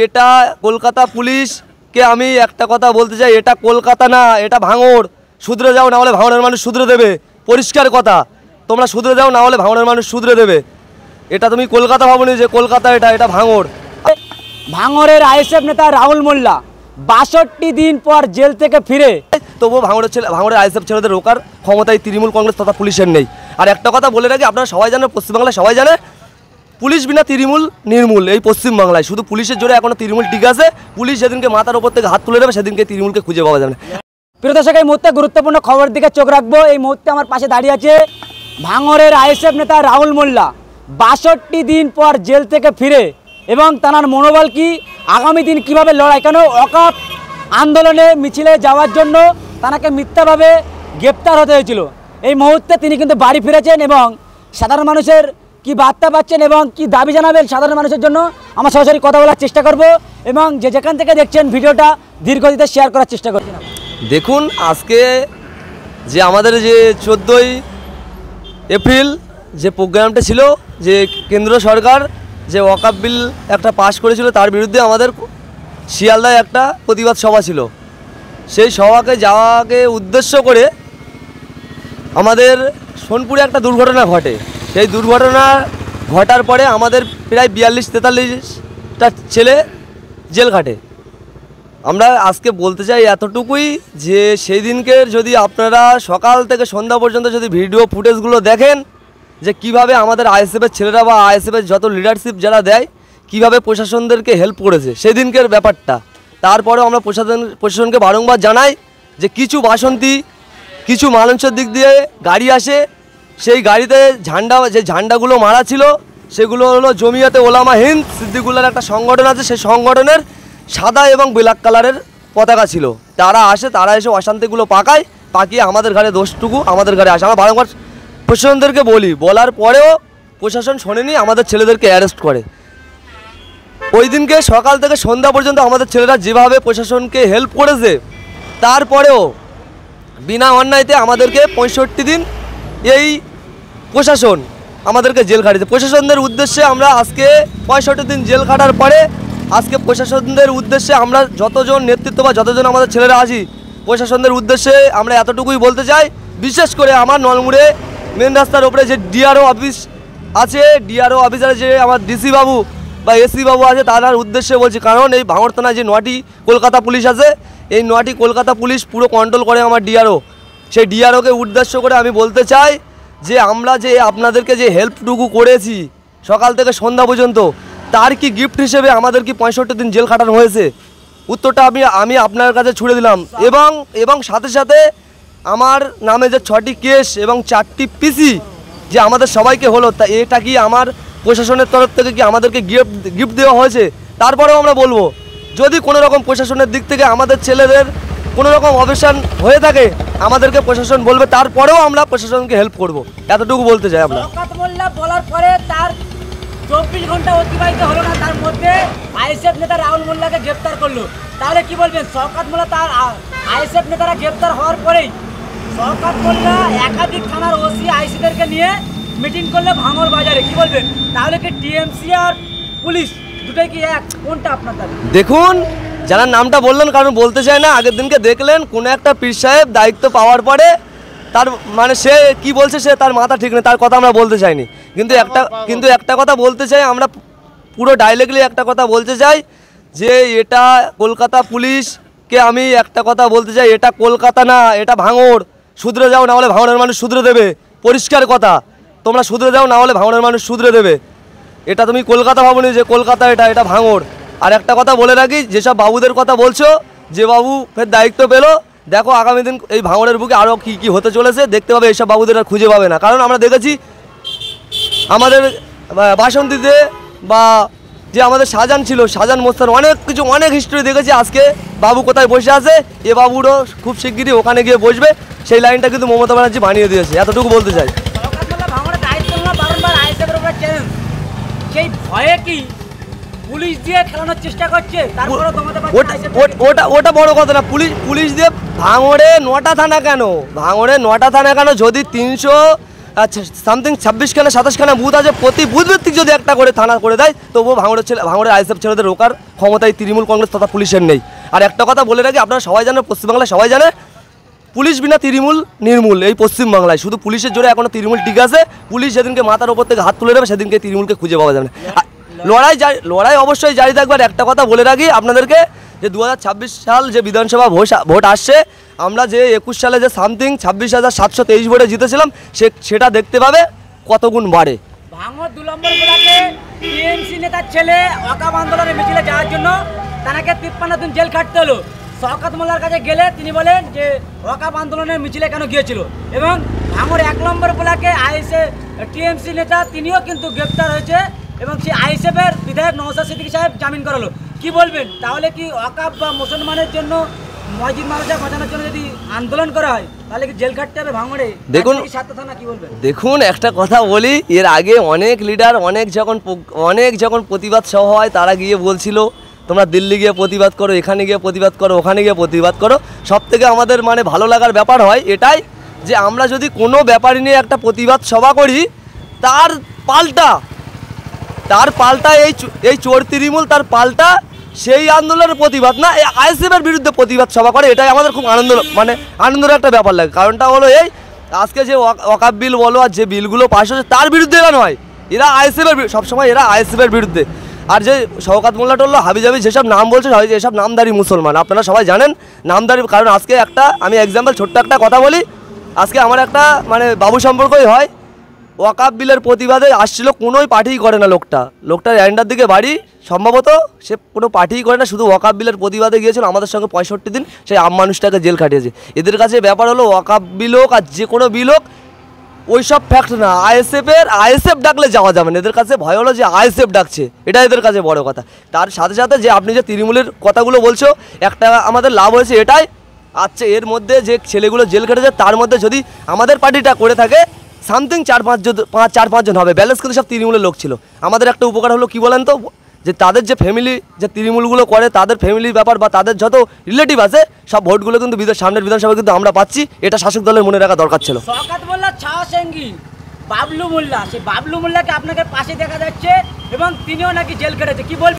এটা কলকাতা পুলিশকে আমি একটা কথা বলতে চাই, এটা কলকাতা না, এটা ভাঙড়। শুধরে যাও, না হলে ভাঙড়ের মানুষ শুধরে দেবে। পরিষ্কার কথা, তোমরা শুধরে যাও, না হলে ভাঙড়ের মানুষ শুধরে দেবে। এটা তুমি কলকাতা ভাবনি যে কলকাতা, এটা ভাঙড়। ভাঙড়ের আইএসএফ নেতা রাহুল মোল্লা ৬২ দিন পর জেল থেকে ফিরে, তবুও ভাঙড়ের আইএসএফ ছেলেদের রোকার ক্ষমতায় তৃণমূল কংগ্রেস তথা পুলিশের নেই। আর একটা কথা বলে রাখি, আপনারা সবাই জানেন, পশ্চিমবাংলায় সবাই জানে, পুলিশ বিনা তৃণমূল নির্মূল। এই পশ্চিমবাংলায় শুধু পুলিশের জোরে এখনো তৃণমূল ঠিক আছে। পুলিশ যেদিনকে মাথার উপর থেকে হাত তুলে দেবে, সেদিনকে তৃণমূলকে খুঁজে পাওয়া যাবে না। প্রিয় দর্শক, এই মুহূর্তে গুরুত্বপূর্ণ খবরের দিকে চোখ রাখবো। এই মুহূর্তে আমার পাশে দাঁড়িয়ে আছে ভাঙড়ের আইএসএফ নেতা রাহুল মোল্লা। ৬২ দিন পর জেল থেকে ফিরে এবং তার মনোবল কি, আগামী দিন কিভাবে লড়াই, কেন ওয়াকফ আন্দোলনে মিছিলে যাওয়ার জন্য তাকে মিথ্যাভাবে গ্রেপ্তার হতে হয়েছিল। এই মুহূর্তে তিনি কিন্তু বাড়ি ফিরেছেন এবং সাধারণ মানুষের কি বার্তা পাচ্ছেন এবং কি দাবি জানাবেন সাধারণ মানুষের জন্য আমরা সরাসরি কথা বলার চেষ্টা করব এবং যেখান থেকে দেখছেন ভিডিওটা ধীরগতিতে শেয়ার করার চেষ্টা করছি। দেখুন, আজকে যে আমাদের যে 14ই এপ্রিল যে প্রোগ্রামটা ছিল, যে কেন্দ্র সরকার যে ওয়াকফ বিল একটা পাস করেছিল, তার বিরুদ্ধে আমাদের শিয়ালদায় একটা প্রতিবাদ সভা ছিল। সেই সভাকে যাওয়াকে উদ্দেশ্য করে আমাদের সোনপুরে একটা দুর্ঘটনা ঘটে। সেই দুর্ঘটনা ঘটার পরে আমাদের প্রায় 42-43টা ছেলে জেল খাটে। আমরা আজকে বলতে চাই এতটুকুই, যে সেই দিনকে যদি আপনারা সকাল থেকে সন্ধ্যা পর্যন্ত যদি ভিডিও ফুটেজগুলো দেখেন, যে কিভাবে আমাদের আইএসএফের ছেলেরা বা আইএসএফের যত লিডারশিপ যারা দেয়, কিভাবে প্রশাসনদেরকে হেল্প করেছে সেই দিনকের ব্যাপারটা। তারপরেও আমরা প্রশাসনকে বারংবার জানাই যে কিছু বাসন্তী, কিছু মানুষের দিক দিয়ে গাড়ি আসে, সেই গাড়িতে যে ঝান্ডাগুলো মারা ছিল সেগুলো হলো জমিয়াতে ওলামা হিন্দ সিদ্দিকুল্লাহর একটা সংগঠন আছে, সেই সংগঠনের সাদা এবং ব্ল্যাক কালারের পতাকা ছিল। তারা এসে অশান্তিগুলো পাকিয়ে আমাদের ঘাড়ে দোষটুকু আমাদের ঘাড়ে আসে। আমরা বারংবার প্রশাসনদেরকে বলার পরেও প্রশাসন শোনেনি, আমাদের ছেলেদেরকে অ্যারেস্ট করে। ওই দিনকে সকাল থেকে সন্ধ্যা পর্যন্ত আমাদের ছেলেরা যেভাবে প্রশাসনকে হেল্প করেছে, তারপরেও বিনা অন্যায়তে আমাদেরকে 65 দিন এই প্রশাসন আমাদেরকে জেল খাটিয়েছে। প্রশাসনদের উদ্দেশ্যে আমরা আজকে 65 দিন জেল খাটার পরে আজকে প্রশাসনদের উদ্দেশ্যে আমরা যতজন নেতৃত্ব বা যতজন আমাদের ছেলেরা আছি, প্রশাসনদের উদ্দেশ্যে আমরা এতটুকুই বলতে চাই, বিশেষ করে আমার নলমুড়ে মেন রাস্তার ওপরে যে ডিআরও অফিস আছে, ডিআরও অফিসারে যে আমার ডিসি বাবু বা এসি বাবু আছে, তার উদ্দেশ্যে বলছি। কারণ এই ভাঙড় থানায় যে 9টি কলকাতা পুলিশ আছে, এই 9টি কলকাতা পুলিশ পুরো কন্ট্রোল করে আমার ডিআরও। সেই ডিআরওকে উদ্দেশ্য করে আমি বলতে চাই যে আমরা যে আপনাদেরকে যে হেল্পটুকু করেছি সকাল থেকে সন্ধ্যা পর্যন্ত, তার কি গিফট হিসেবে আমাদের কি 65 দিন জেল খাটানো হয়েছে? উত্তরটা আমি আপনার কাছে ছুড়ে দিলাম। এবং সাথে সাথে আমার নামে যে 6টি কেস এবং 4টি পিসি যে আমাদের সবাইকে হলো, তা এটা কি আমার প্রশাসনের তরফ থেকে কি আমাদেরকে গিফট দেওয়া হয়েছে? তারপরেও আমরা বলবো, যদি কোনো রকম প্রশাসনের দিক থেকে আমাদের ছেলেদের কোনো রকম অবসান হয়ে থাকে, আমাদেরকে প্রশাসন বলবে, তারপরেও আমরা প্রশাসনকে হেল্প করব। এতটুকু বলতে চাই। আমরা ওয়াকফ মোল্লা বলার পরে তার 24 ঘন্টা অতিবাহিত হলো না, তার মধ্যে আইএসএফ নেতা রাহুল মোল্লাকে গ্রেপ্তার করলো। তাহলে কি বলবেন? ওয়াকফ মোল্লা তার আইএসএফ নেতারা গ্রেপ্তার হওয়ার পরেই ওয়াকফ মোল্লা একাধিক থানার ওসি আইসিদেরকে নিয়ে মিটিং করলে ভাঙড় বাজারে, কি বলবেন? তাহলে কি টিএমসি আর পুলিশ দুটোই কি এক? কোনটা আপনার দাবি? দেখুন, যারা নামটা বললেন, কারণ বলতে চায় না, আগের দিনকে দেখলেন কোনো একটা পীর সাহেব দায়িত্ব পাওয়ার পরে তার মানে সে কি বলছে, সে তার মাথা ঠিক নেই, তার কথা আমরা বলতে চাইনি। কিন্তু একটা কথা বলতে চাই, আমরা পুরো ডাইরেক্টলি একটা কথা বলতে চাই, যে এটা কলকাতা পুলিশকে আমি একটা কথা বলতে চাই, এটা কলকাতা না, এটা ভাঙড়। শুধরে যাও, না হলে ভাঙড়ের মানুষ শুধরে দেবে। পরিষ্কার কথা, তোমরা শুধরে যাও, না হলে ভাঙড়ের মানুষ শুধরে দেবে। এটা তুমি কলকাতা ভাবনি যে কলকাতা, এটা ভাঙড়। আর একটা কথা বলে রাখি, যেসব বাবুদের কথা বলছো, যে বাবু ফের দায়িত্ব পেলো, দেখো আগামী দিন এই ভাঙড়ের বুকে আরও কী হতে চলেছে দেখতে পাবে। এইসব বাবুদের আর খুঁজে পাবে না, কারণ আমরা দেখেছি আমাদের বাসন্তীতে বা যে আমাদের শাহজাহান ছিল, শাহজাহান মোস্তান, অনেক হিস্ট্রি দেখেছি। আজকে বাবু কোথায় বসে আছে, এ বাবুরও খুব শিগগিরই ওখানে গিয়ে বসবে। সেই লাইনটা কিন্তু মমতা ব্যানার্জি বানিয়ে দিয়েছে। এতটুকু বলতে চাই। সেই ভয়ে কি পুলিশ দিয়ে খেলানোর চেষ্টা করছে? ওটা বড় কথা না। পুলিশ দিয়ে ভাঙড়ে 9টা থানা কেন? ভাঙড়ে 9টা থানা কেন? যদি আচ্ছা সামথিং 26খানা 27খানা বুথ আছে, প্রতি বুথ ভিত্তিক যদি একটা করে থানা করে দেয় তবুও ভাঙড়ের আইএসএফ ছেলেদের রোকার ক্ষমতায় তৃণমূল কংগ্রেস তথা পুলিশের নেই। আর একটা কথা বলে রাখি, আপনারা সবাই জানেন, পশ্চিমবাংলায় সবাই জানে পুলিশ বিনা তৃণমূল নির্মূল। এই পশ্চিমবাংলায় শুধু পুলিশের জোরে এখনও তৃণমূল টিকে আছে। পুলিশ যেদিনকে মাথার ওপর থেকে হাত তুলে নেবে সেদিনকে তৃণমূলকে খুঁজে পাওয়া যাবে না। লড়াই অবশ্যই জারি থাকবে। আর একটা কথা বলে রাখি আপনাদেরকে, যে 2026 সাল যে বিধানসভা ভোট আসছে, আমরা যে 21 সালে যে সামথিং 26,723 ভোটে জিতেছিলাম সেটা দেখতে পাবে কত গুণ বাড়ে। ভাঙড় 2 নম্বর ব্লকে টিএমসি নেতার ছেলে ওয়াকাব আন্দোলনের মিছিলে যাওয়ার জন্য তাকে 53 দিন জেল খাটতে হলো। শওকত মোল্লার কাছে গেলে তিনি বলেন যে ওয়াকাব আন্দোলনের মিছিলে কেন গিয়েছিল। এবং ভাঙড় 1 নম্বর ব্লকে আইএসএফ টিএমসি নেতা তিনিও কিন্তু গ্রেপ্তার হয়েছে এবং সেই আইএসএফের বিধায়ক নওশাদ সিদ্দিকী সাহেব জামিন করালো। কি বলবেন, তাহলে কি ওয়াকাব বা মুসলমানের জন্য মসজিদ মাদ্রাসা বাঁচানোর জন্য যদি আন্দোলন করা হয় তাহলে কি জেল খাটতে হবে ভাঙড়ে? দেখুন কি বলবেন? দেখুন একটা কথা বলি, এর আগে অনেক লিডার অনেক যখন প্রতিবাদ সভা হয় তারা গিয়ে বলছিল তোমরা দিল্লি গিয়ে প্রতিবাদ করো, এখানে গিয়ে প্রতিবাদ করো, ওখানে গিয়ে প্রতিবাদ করো। সব থেকে আমাদের মানে লাগার ব্যাপার হয় এটাই যে আমরা যদি কোনো ব্যাপার নিয়ে একটা প্রতিবাদ সভা করি তার পাল্টা এই চোর তৃণমূল তার পাল্টা সেই আন্দোলনের প্রতিবাদ না, এই আইএসএফের বিরুদ্ধে প্রতিবাদ সভা করে। এটাই আমাদের খুব আনন্দের একটা ব্যাপার লাগে। কারণটা হলো এই, আজকে যে ওয়াকাব বিল বলো আর যে বিলগুলো পাশ হচ্ছে তার বিরুদ্ধে এরা নয়, এরা সবসময় এরা আইএসএফের বিরুদ্ধে। আর যে শওকত মোল্লা টল্লা হাবিজাবি যেসব নাম বলছে এসব নামদারি মুসলমান, আপনারা সবাই জানেন নামদারি। কারণ আজকে আমি এক্সাম্পল ছোট্ট একটা কথা বলি, আজকে আমার একটা বাবু সম্পর্কই হয়, ওয়াকাব বিলের প্রতিবাদে আসছিল, কোনোই পার্টিই করে না লোকটার এন্ডার দিকে বাড়ি, সম্ভবত সে কোনো পার্টিই করে না, শুধু ওয়াকাব বিলের প্রতিবাদে গিয়েছিল। আমাদের সঙ্গে 65 দিন সেই মানুষটাকে জেল খাটিয়েছে। এদের কাছে ব্যাপার হলো ওয়াকাব বিল হোক আর যে কোনো বিল হোক ওই সব ফ্যাক্ট না, আইএসএফ ডাকলে যাওয়া যাবে না। এদের কাছে ভয় হলো যে আইএসএফ ডাকছে, এটা এদের কাছে বড় কথা। তার সাথে সাথে যে আপনি যে তৃণমূলের কথাগুলো বলছো, একটা আমাদের লাভ হয়েছে এটাই, আচ্ছা এর মধ্যে যে ছেলেগুলো জেল খেটেছে তার মধ্যে যদি আমাদের পার্টিটা করে থাকে সামথিং 4-5 জন হবে, ব্যালেন্স কিন্তু সব তৃণমূলের লোক ছিল। আমাদের একটা উপকার হলো কি বলেন তো, যে তাদের যে ফ্যামিলি যে তৃণমূলগুলো করে তাদের ফ্যামিলির ব্যাপার বা তাদের যত রিলেটিভ আছে সব ভোটগুলো কিন্তু সামনের বিধানসভা কিন্তু আমরা পাচ্ছি, এটা শাসক দলের মনে রাখা দরকার ছিল। শওকত মোল্লা ছাওয়াসেঙ্গি বাবলু মোল্লা, সেই বাবলু মোল্লাকে আপনাকে পাশে দেখা যাচ্ছে এবং তিনিও নাকি জেল কেটেছে, কি বলবেন?